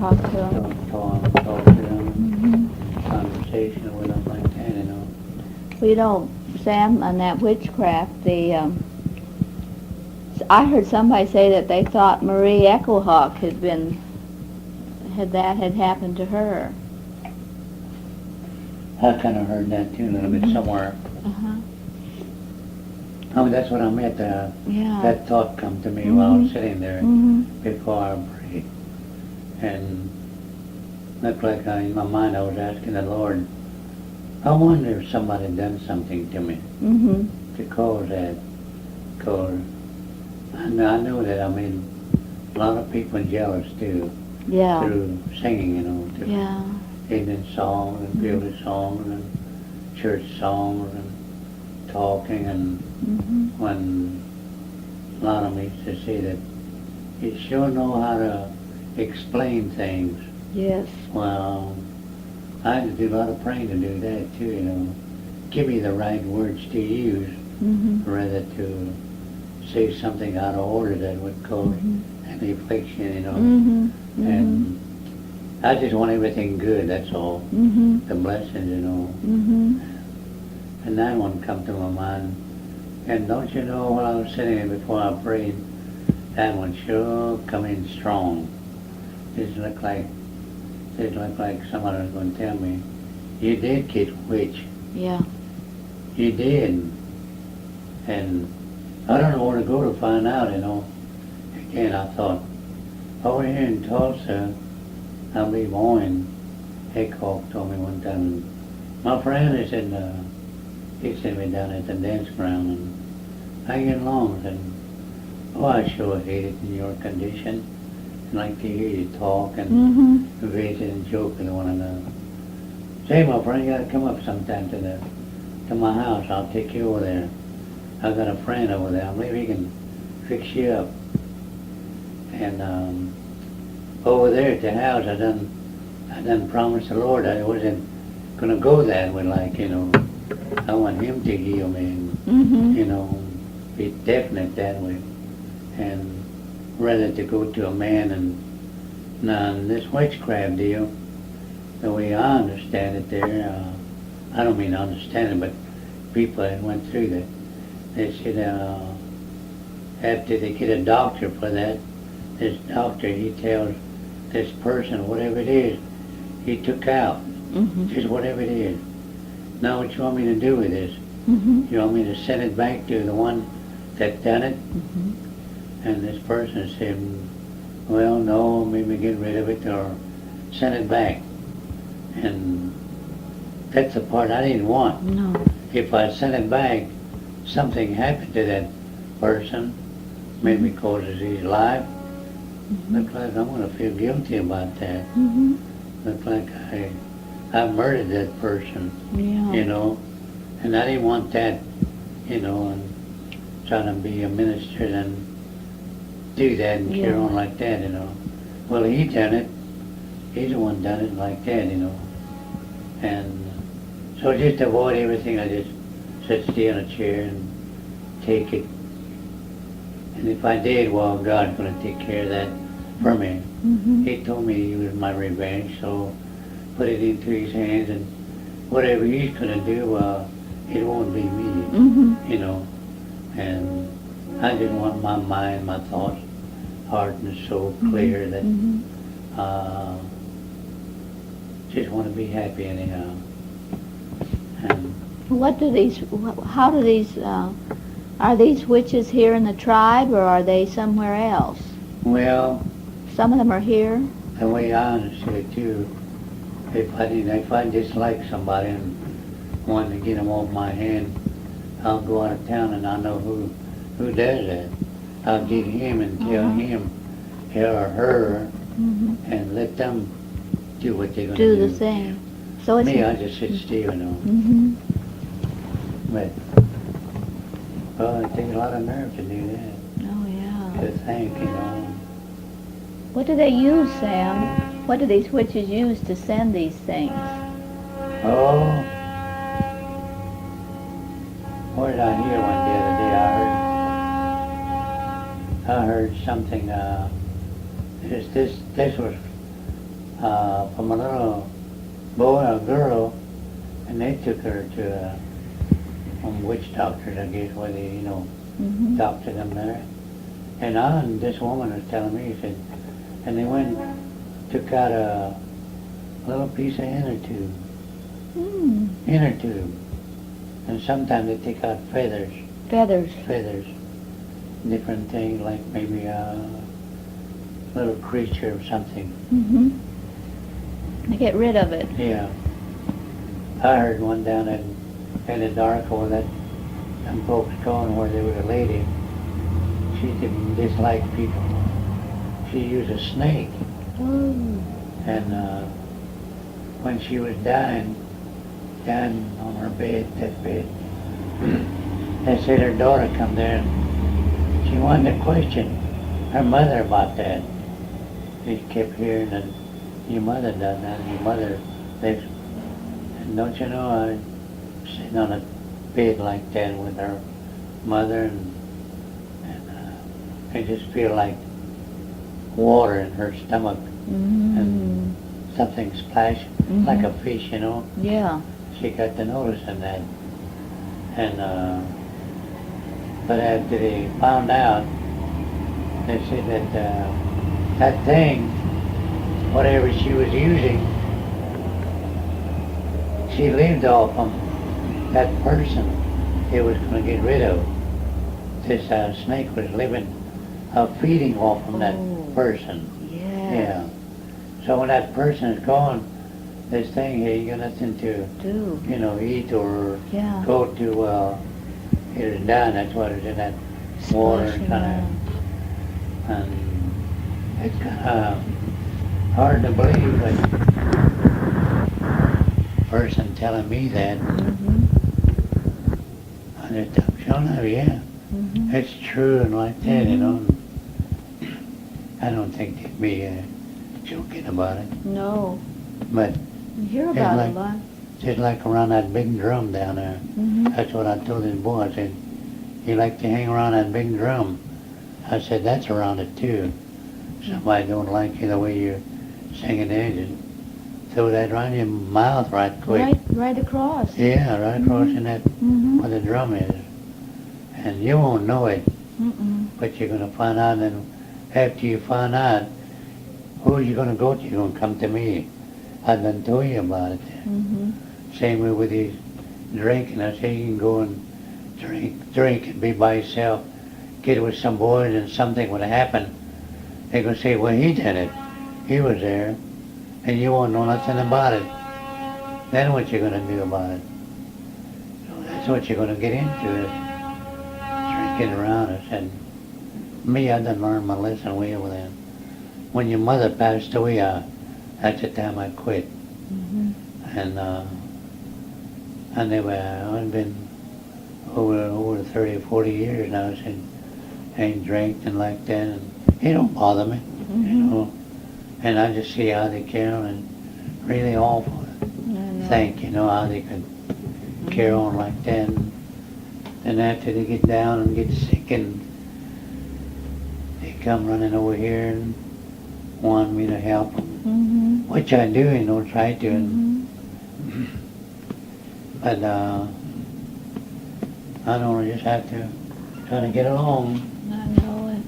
talk to them. Talk to them, conversation with them like that, you know. Well, you know, Sam, on that witchcraft, I heard somebody say that they thought Marie Echohawk had happened to her. I kind of heard that too, a little bit somewhere. Uh-huh. I mean, that's what I meant. Yeah. That thought come to me while I was sitting there before I prayed. And looked like in my mind I was asking the Lord, I wonder if somebody done something to me to cause that. Because I know that I made a lot of people jealous too. Yeah. Through singing, you know. Yeah. Evening songs and field songs and church songs and talking, and when a lot of them used to say that you sure know how to explain things. Yes. Well, I had to do a lot of praying to do that too, you know. Give me the right words to use rather to say something out of order that would cause an affliction, you know. And I just want everything good, that's all. The blessings, you know. And that one come to my mind. And don't you know, while I was sitting there before I prayed, that one sure come in strong. It looked like somebody was going to tell me, you did get witch. Yeah. You did. And I don't know where to go to find out, you know. Again, I thought, over here in Tulsa, I believe Marie Echohawk told me one time, my friend is he sent me down at the dance ground, and I get along with him. Oh, I sure hate it in your condition. I like to hear you talk and visit and joke with one another. Say, my friend, you got to come up sometime to my house. I'll take you over there. I've got a friend over there. I believe he can fix you up. And over there at the house, I done promised the Lord I wasn't gonna go that way, like, you know. I want him to heal me and, you know, be definite that way. And rather to go to a man and now this witchcraft deal, the way I understand it there, I don't mean understand it, but people that went through that, they said after they get a doctor for that, this doctor, he tells this person, whatever it is, he took out, just whatever it is. Now what you want me to do with this? You want me to send it back to the one that done it? And this person said, well, no, maybe get rid of it or send it back. And that's the part I didn't want. No. If I sent it back, something happened to that person, maybe causes his life. Looks like I'm going to feel guilty about that. Looks like I murdered that person, you know, and I didn't want that, you know, and trying to be a minister and do that and carry on like that, you know. Well, he done it. He's the one done it like that, you know. And so just to avoid everything, I just sit still in a chair and take it. And if I did, well, God's going to take care of that for me. He told me he was my revenge, so put it into his hands, and whatever he's going to do, it won't be me, you know. And I just want my mind, my thoughts, heart and soul clear that just want to be happy anyhow. And are these witches here in the tribe, or are they somewhere else? Well, some of them are here. The way I understood it too, if I dislike somebody and wanted to get them off my hand, I'll go out of town and I know who does that. I'll get him and tell him or her and let them do what they're going to do. Do the thing. So it's me, I just sit still, you know. But it takes a lot of nerve to do that. Oh yeah. To think, you know. What do they use, Sam? What do these witches use to send these things? Oh, what did I hear one the other day? I heard something. This was from a little boy or girl, and they took her to witch doctors, I guess, where they, doctored them there. And this woman was telling me, she said, and they went, took out a little piece of inner tube, and sometimes they take out feathers, different things, like maybe a little creature or something. To get rid of it. Yeah. I heard one down in the dark over that some folks going where there was a lady. She didn't dislike people. She used a snake. And when she was dying on her deathbed, they said her daughter come there and she wanted to question her mother about that. She kept hearing that your mother done that, your mother lives. And don't you know, I sitting on a bed like that with her mother, and I just feel like water in her stomach, and something splashing, like a fish, Yeah. She got to noticing that. And, but after they found out, they said that that thing, whatever she was using, she lived off of that person it was going to get rid of. This snake was feeding off from that person. Yeah. So when that person is gone, this thing here, you got nothing to eat or go to. It was down. That's what is in that water, and it's kind of hard to believe, but person telling me that, I just thought, sure enough, it's true and like that, I don't think they'd be joking about it. No. But you hear about it a lot. Just like around that big drum down there. That's what I told this boy. I said, you like to hang around that big drum. I said, that's around it too. Somebody don't like you the way you're singing it, just throw that right in your mouth right quick. Right across. Yeah, right across in that, where the drum is. And you won't know it, but you're going to find out, and after you find out, who are you going to go to? You're going to come to me. I done told you about it. Same way with these drinking. I say you can go and drink and be by yourself, get with some boys, and something would happen. They're going to say, well, he did it. He was there. And you won't know nothing about it. Then what you're going to do about it? So that's what you're going to get into, is drinking around us. And me, I done learned my lesson way over there. When your mother passed away, that's the time I quit. And I've been over 30 or 40 years now since I ain't drank and like that. And it don't bother me, And I just see how they carry on, and really awful to think, how they could carry on like that. And after they get down and get sick, and they come running over here and want me to help them, which I do, try to. But I don't just have to try to get along. I know it.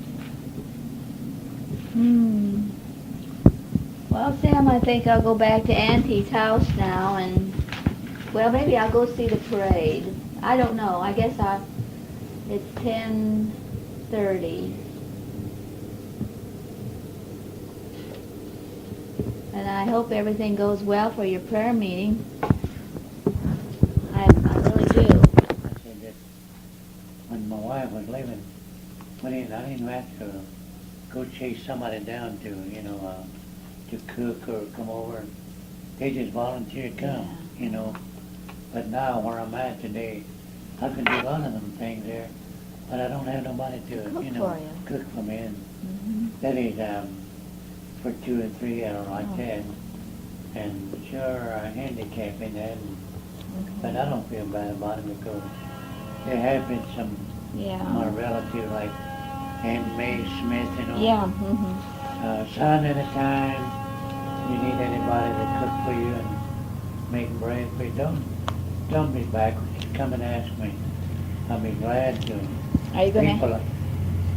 Well, Sam, I think I'll go back to Auntie's house now, and, well, maybe I'll go see the parade. I don't know. I guess it's 10:30. And I hope everything goes well for your prayer meeting. I really do. I said that when my wife was living, I didn't have to go chase somebody down to cook or come over. They just volunteered to come, But now where I'm at today, I can do a lot of them things there, but I don't have nobody to, cook for me. And that is for 2 or 3, I don't like that. And sure, a handicap in that, but I don't feel bad about it because there have been some my relatives like Aunt May Smith, son at a time. You need that somebody to cook for you and make bread for you. Don't be backward. Just come and ask me. I'll be glad to. Are you gonna?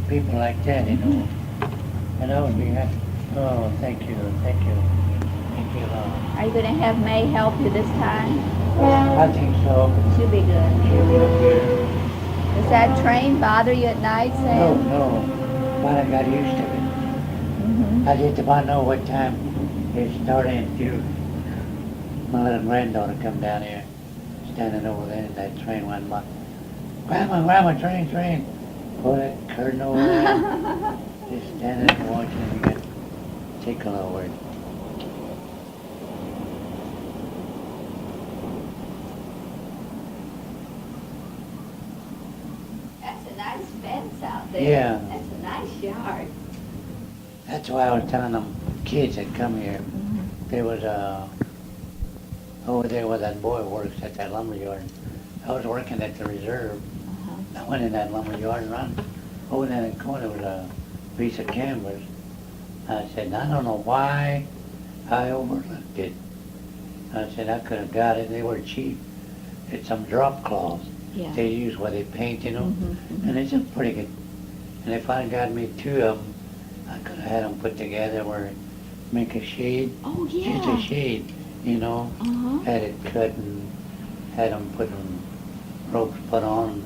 People like that, you know. And I would be happy. Oh, thank you. Thank you. Thank you, Lord. Are you gonna have May help you this time? I think so. She'll be good. She'll be okay. Does that train bother you at night, No, Sam? no. But I got used to it. Mm-hmm. I just about know what time it's starting to. My little granddaughter come down here, standing over there, and that train went by. Grandma, train. Pull that curtain over there. Just standing there watching and get tickle over it. That's a nice fence out there. Yeah. That's a nice yard. That's why I was telling them kids that come here. Mm-hmm. There was over there where that boy works at that lumber yard. I was working at the reserve. I went in that lumber yard and run. Over there in the corner was a piece of canvas. I said, I don't know why I overlooked it. I said, I could have got it. They were cheap. It's some drop cloths Yeah. they use where they paint, you know. Mm-hmm. And it's just pretty good. And if I got me 2 of them, I could have had them put together where make a shade. Oh yeah. Just a shade, you know. Uh-huh. Had it cut and had them put them ropes put on.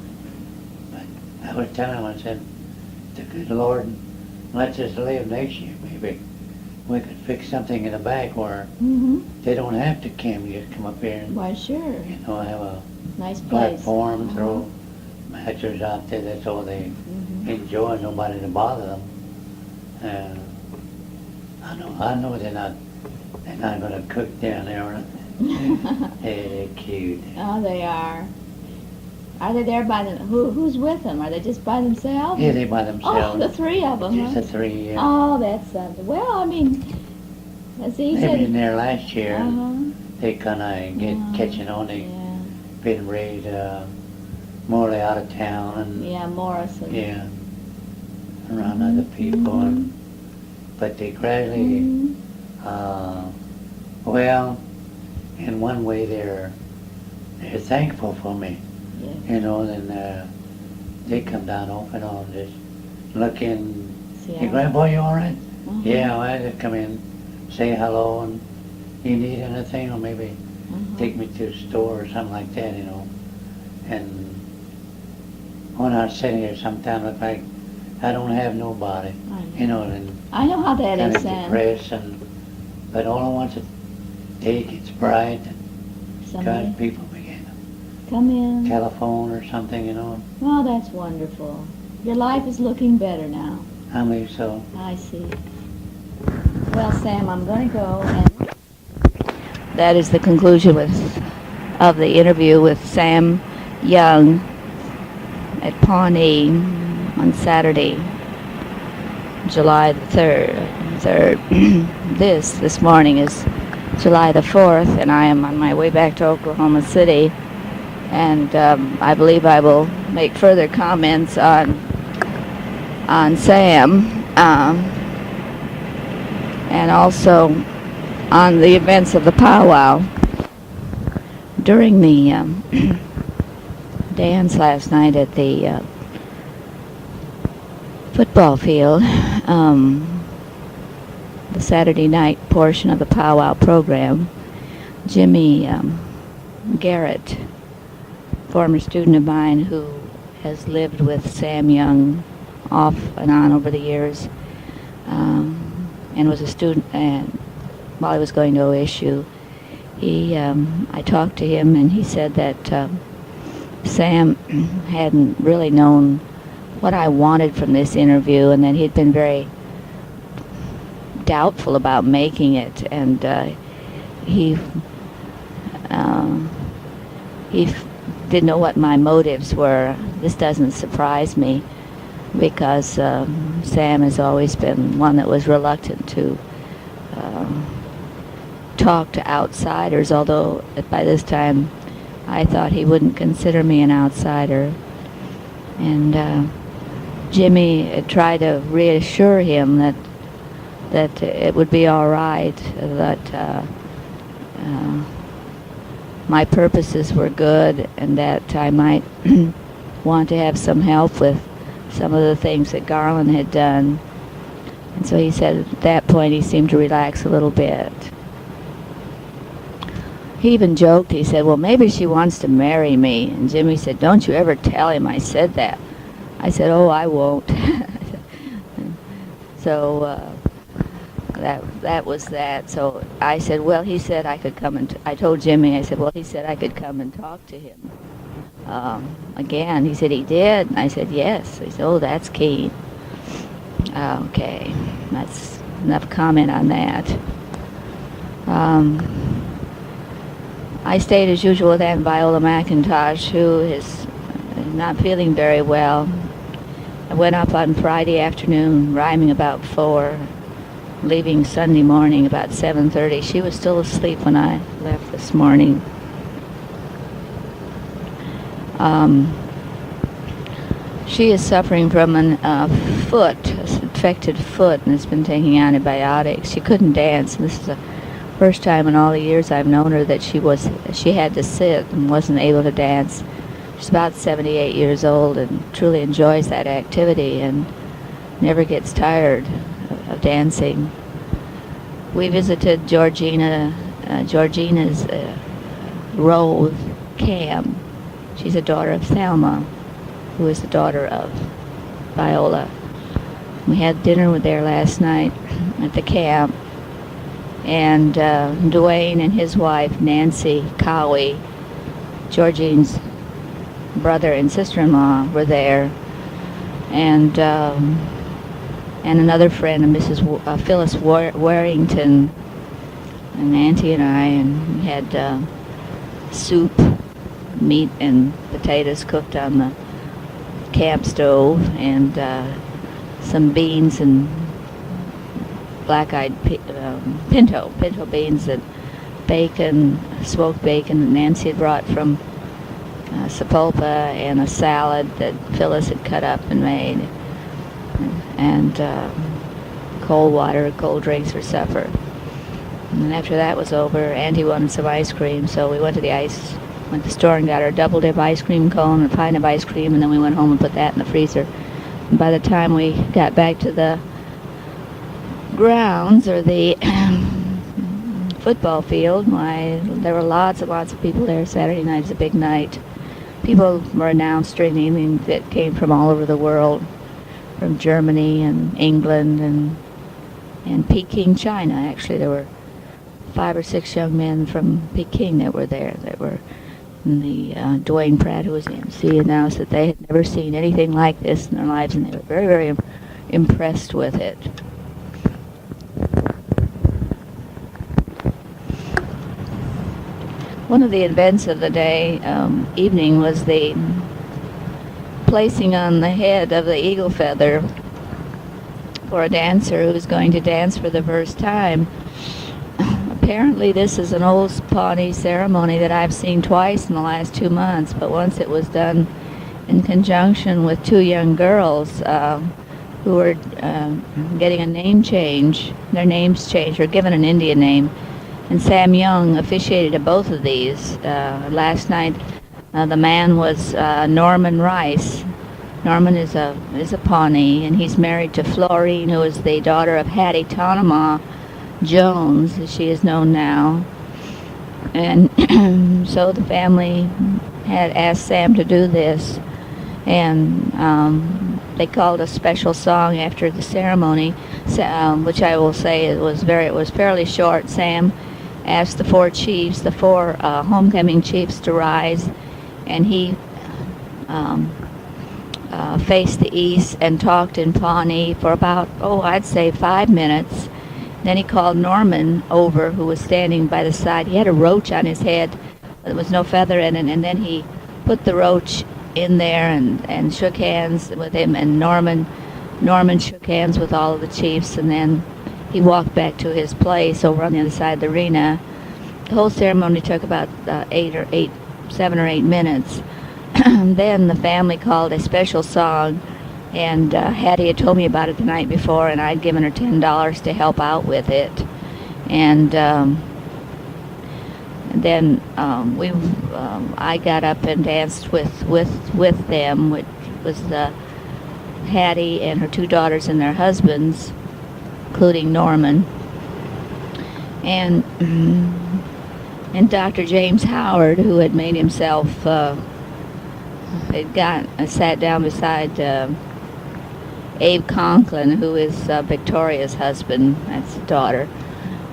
But I was telling him, I said, the good Lord lets us live next year, maybe we could fix something in the back where Mm-hmm. they don't have to camp. You just come up here and, Why, sure. you know, have a Nice place. platform, Uh-huh. throw matches out there. That's all they Mm-hmm. enjoy. Nobody to bother them. I know they're not going to cook down there. Are they? Hey, they're cute. Oh, they are. Are they there by them? Who's with them? Are they just by themselves? Yeah, they by Oh, themselves. the 3 of them. Just Huh? the 3, yeah. Oh, that's something. Well, I mean, as he They've been said. there last year. Uh-huh. They kind of get catching on. They Yeah. been raised more out of town and Yeah, Morrison. yeah, around other people. And, but they gradually, Mhm. well, in one way they're thankful for me. Yeah. You know, and they come down off and on, just look in. See, Hey, Grandpa, you all right? Uh-huh. Yeah, well, I just come in, say hello, and you need anything, or maybe Uh-huh. take me to a store or something like that, you know. And when I sit here, sometimes look like I don't have nobody, I know. you know, and I know how that kind is, of Sam. depressed. But all at once a day gets bright, and Somebody God, people begin come in. to telephone or something, you know. Oh, that's wonderful. Your life is looking better now. I mean, so I see. Well, Sam, I'm going to go and... That is the conclusion of the interview with Sam Young at Pawnee on Saturday, July the 3rd. This morning is July the 4th, and I am on my way back to Oklahoma City. And I believe I will make further comments on Sam, and also on the events of the powwow. During the dance last night at the football field, the Saturday night portion of the powwow program, Jimmy Garrett, former student of mine who has lived with Sam Young off and on over the years, and was a student, and while I was going to OSU, I talked to him, and he said that Sam hadn't really known what I wanted from this interview, and that he'd been very doubtful about making it, and he didn't know what my motives were. This doesn't surprise me, because Sam has always been one that was reluctant to talk to outsiders, although by this time I thought he wouldn't consider me an outsider. And Jimmy tried to reassure him that it would be all right, that my purposes were good and that I might want to have some help with some of the things that Garland had done. And so he said at that point he seemed to relax a little bit. He even joked, he said, well, maybe she wants to marry me. And Jimmy said, don't you ever tell him I said that. I said, oh, I won't. So that was that. So I said, well, he said I could come and, I told Jimmy, I said, well, he said I could come and talk to him. Again, he said he did. And I said, yes. He said, oh, that's keen. Okay, that's enough comment on that. I stayed as usual with Aunt Viola McIntosh, who is not feeling very well. I went up on Friday afternoon, rhyming about 4, leaving Sunday morning about 7:30. She was still asleep when I left this morning. She is suffering from an infected foot, and has been taking antibiotics. She couldn't dance, and this is the first time in all the years I've known her that she had to sit and wasn't able to dance. She's about 78 years old and truly enjoys that activity and never gets tired of dancing. We visited Georgina's Rose Cam. She's a daughter of Thelma, who is the daughter of Viola. We had dinner there last night at the camp, and Dwayne and his wife, Nancy Cowie, Georgine's brother and sister-in-law, were there, and another friend, Mrs. Phyllis Warrington, and Auntie and I, and we had soup, meat and potatoes cooked on the camp stove, and some beans and black-eyed pinto beans and bacon, smoked bacon that Nancy had brought from Sapulpa, and a salad that Phyllis had cut up and made, and cold water, cold drinks for supper. And then after that was over, Auntie wanted some ice cream, so we went to the store and got her a double-dip ice cream cone and a pint of ice cream, and then we went home and put that in the freezer. And by the time we got back to the grounds, or the football field, there were lots and lots of people there. Saturday night is a big night. People were announced during the evening that came from all over the world, from Germany and England and Peking, China. Actually, there were 5 or 6 young men from Peking that were there, that were in the Dwayne Pratt, who was the MC, announced that they had never seen anything like this in their lives, and they were very, very impressed with it. One of the events of the day, evening, was the placing on the head of the eagle feather for a dancer who was going to dance for the first time. Apparently this is an old Pawnee ceremony that I've seen twice in the last 2 months, but once it was done in conjunction with 2 young girls who were getting a name change, their names changed, or given an Indian name. And Sam Young officiated at both of these. Last night, the man was Norman Rice. Norman is a Pawnee, and he's married to Florine, who is the daughter of Hattie Tonema Jones, as she is known now. And so the family had asked Sam to do this, and they called a special song after the ceremony, which I will say it was fairly short. Sam asked the 4 chiefs, the 4 homecoming chiefs, to rise, and he faced the east and talked in Pawnee for about, I'd say 5 minutes. Then he called Norman over, who was standing by the side. He had a roach on his head. There was no feather in it, and then he put the roach in there and shook hands with him, and Norman shook hands with all of the chiefs, and then he walked back to his place over on the other side of the arena. The whole ceremony took about 7 or 8 minutes. Then the family called a special song, and Hattie had told me about it the night before, and I'd given her $10 to help out with it. And And then I got up and danced with them, which was the Hattie and her two daughters and their husbands, including Norman, and Dr. James Howard, who had made himself sat down beside Abe Conklin, who is Victoria's husband. That's the daughter.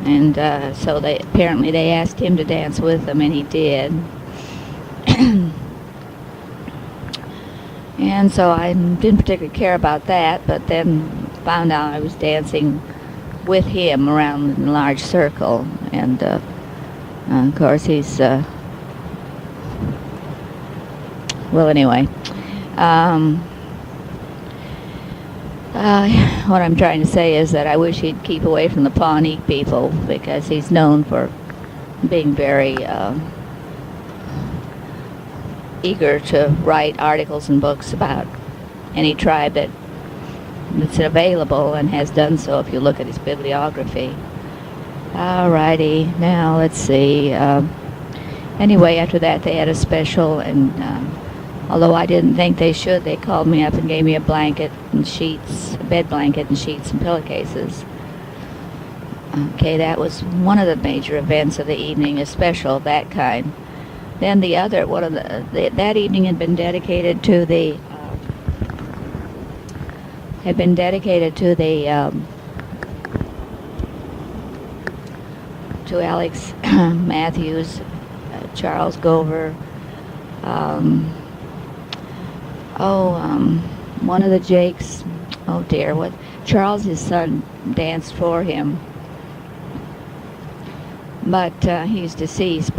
And so they asked him to dance with them, and he did. And so I didn't particularly care about that, but then found out I was dancing with him around in a large circle. And of course he's, well, anyway. What I'm trying to say is that I wish he'd keep away from the Pawnee people, because he's known for being very eager to write articles and books about any tribe that's available, and has done so if you look at his bibliography. Alrighty, now let's see. Anyway, after that they had a special, and although I didn't think they should, they called me up and gave me a blanket and sheets, a bed blanket and sheets and pillowcases. Okay, that was one of the major events of the evening, a special of that kind. Then the other, that evening had been dedicated to to Alex Matthews, Charles Gover, one of the Jakes, oh dear, Charles, his son, danced for him, but he's deceased.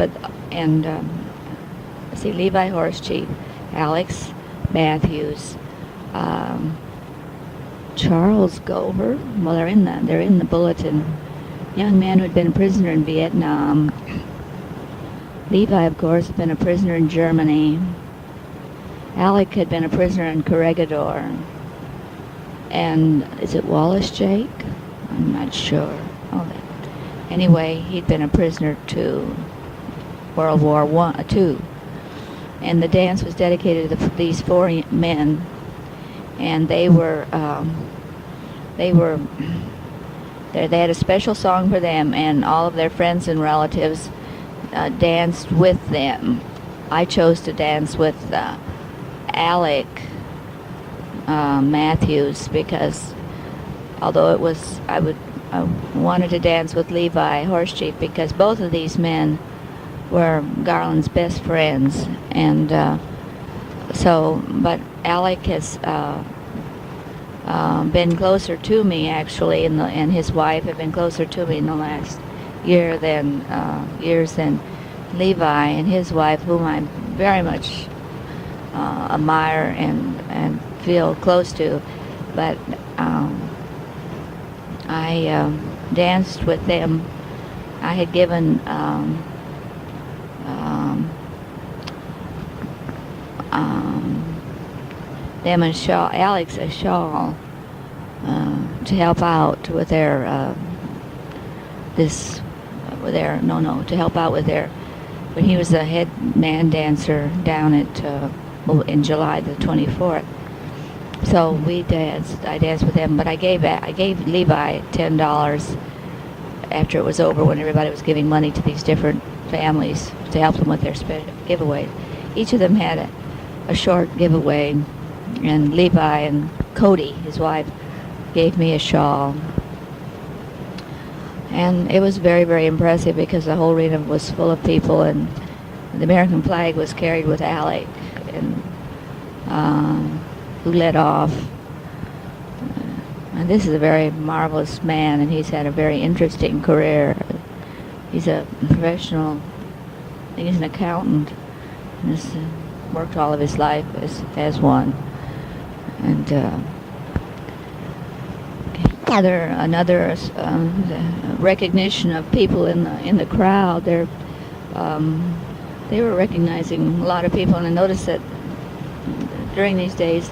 Levi Horse Chief, Alex Matthews, Charles Gover. Well, they're in the bulletin. Young man who had been a prisoner in Vietnam. Levi, of course, had been a prisoner in Germany. Alec had been a prisoner in Corregidor. And is it Wallace Jake? I'm not sure. Anyway, he'd been a prisoner to World War II. And the dance was dedicated to these four men, and they had a special song for them, and all of their friends and relatives danced with them. I chose to dance with Alec Matthews, because although I wanted to dance with Levi Horse Chief, because both of these men were Garland's best friends, and but Alec has been closer to me, actually, and his wife have been closer to me in the last years than Levi and his wife, whom I very much admire and feel close to. But I danced with them. I had given them Alex a shawl to help out with when he was the head man dancer down at in July the 24th. So I danced with him, but I gave Levi $10 after it was over, when everybody was giving money to these different families to help them with their giveaway. Each of them had a short giveaway, and Levi and Cody, his wife, gave me a shawl. And it was very, very impressive, because the whole arena was full of people, and the American flag was carried with Alec, and who led off. And this is a very marvelous man, and he's had a very interesting career. He's a professional, I think he's an accountant, and has worked all of his life as one. And another recognition of people in the crowd. They were recognizing a lot of people, and I noticed that during these days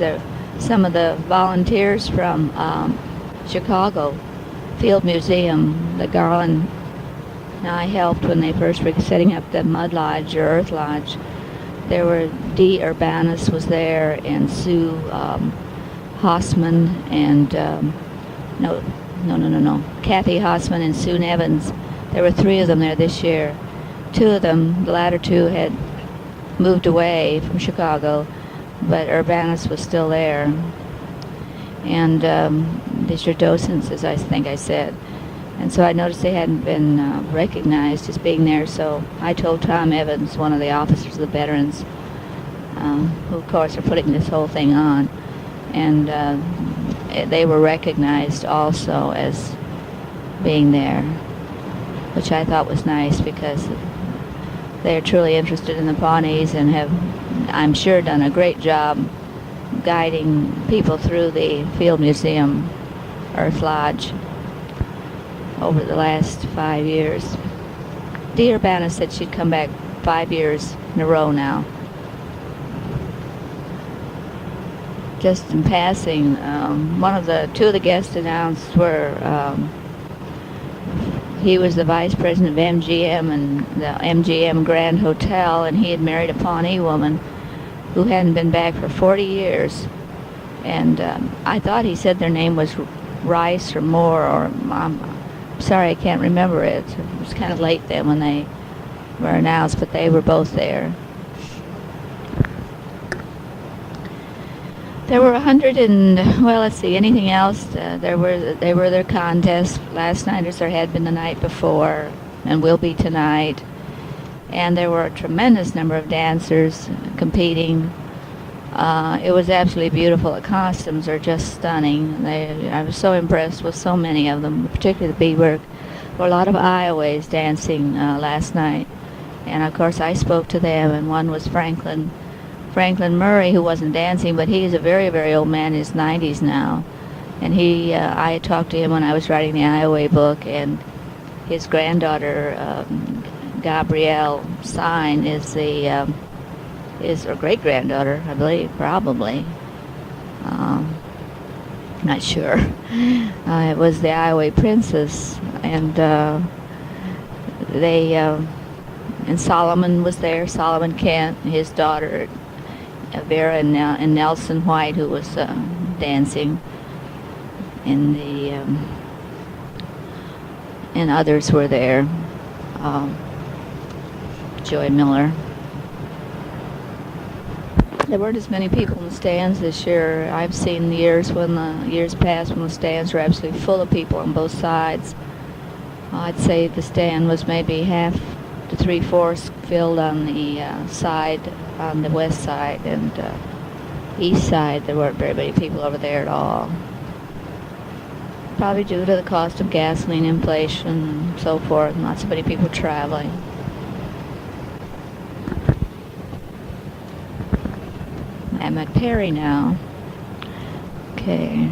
some of the volunteers from Chicago Field Museum, the Garland Now, I helped when they first were setting up the Mud Lodge or Earth Lodge. There were Dee Urbanus was there, and Sue Hossman, and Kathy Hossman and Sue Evans. There were 3 of them there this year. 2 of them, the latter 2, had moved away from Chicago, but Urbanus was still there. And these are docents, as I think I said. And so I noticed they hadn't been recognized as being there, so I told Tom Evans, one of the officers of the veterans, who of course are putting this whole thing on, and they were recognized also as being there, which I thought was nice because they're truly interested in the Pawnees and have, I'm sure, done a great job guiding people through the Field Museum Earth Lodge over the last 5 years. Dee Urbana said she'd come back 5 years in a row now. Just in passing, 2 of the guests announced were he was the vice president of MGM and the MGM Grand Hotel, and he had married a Pawnee woman who hadn't been back for 40 years. And I thought he said their name was Rice or Moore, or sorry, I can't remember it. It was kind of late then when they were announced, but they were both there. There were 100 and, well, let's see, anything else? They were their contests last night, as there had been the night before, and will be tonight. And there were a tremendous number of dancers competing. It was absolutely beautiful. The costumes are just stunning. I was so impressed with so many of them, particularly the beadwork. There were a lot of Iowas dancing last night. And of course I spoke to them, and one was Franklin Murray, who wasn't dancing, but he is a very, very old man in his 90s now. And I had talked to him when I was writing the Iowa book, and his granddaughter, Gabrielle Sign, is her great-granddaughter, I believe, probably. Not sure. It was the Iowa princess, and and Solomon was there, Solomon Kent, his daughter, Vera, and Nelson White, who was dancing, and others were there. Joy Miller. There weren't as many people in the stands this year. I've seen years past when the stands were absolutely full of people on both sides. I'd say the stand was maybe half to 3/4 filled on the side, on the west side, and east side there weren't very many people over there at all. Probably due to the cost of gasoline, inflation, and so forth, and not so many people traveling. I'm at Perry now. Okay.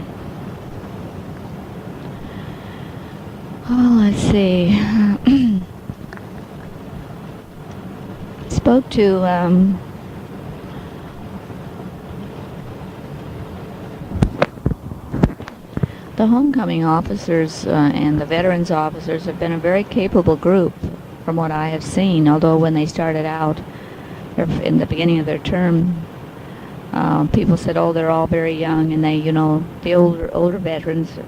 Oh, let's see. Spoke to the homecoming officers and the veterans officers have been a very capable group from what I have seen, although when they started out in the beginning of their term, people said, oh, they're all very young, and they, the older veterans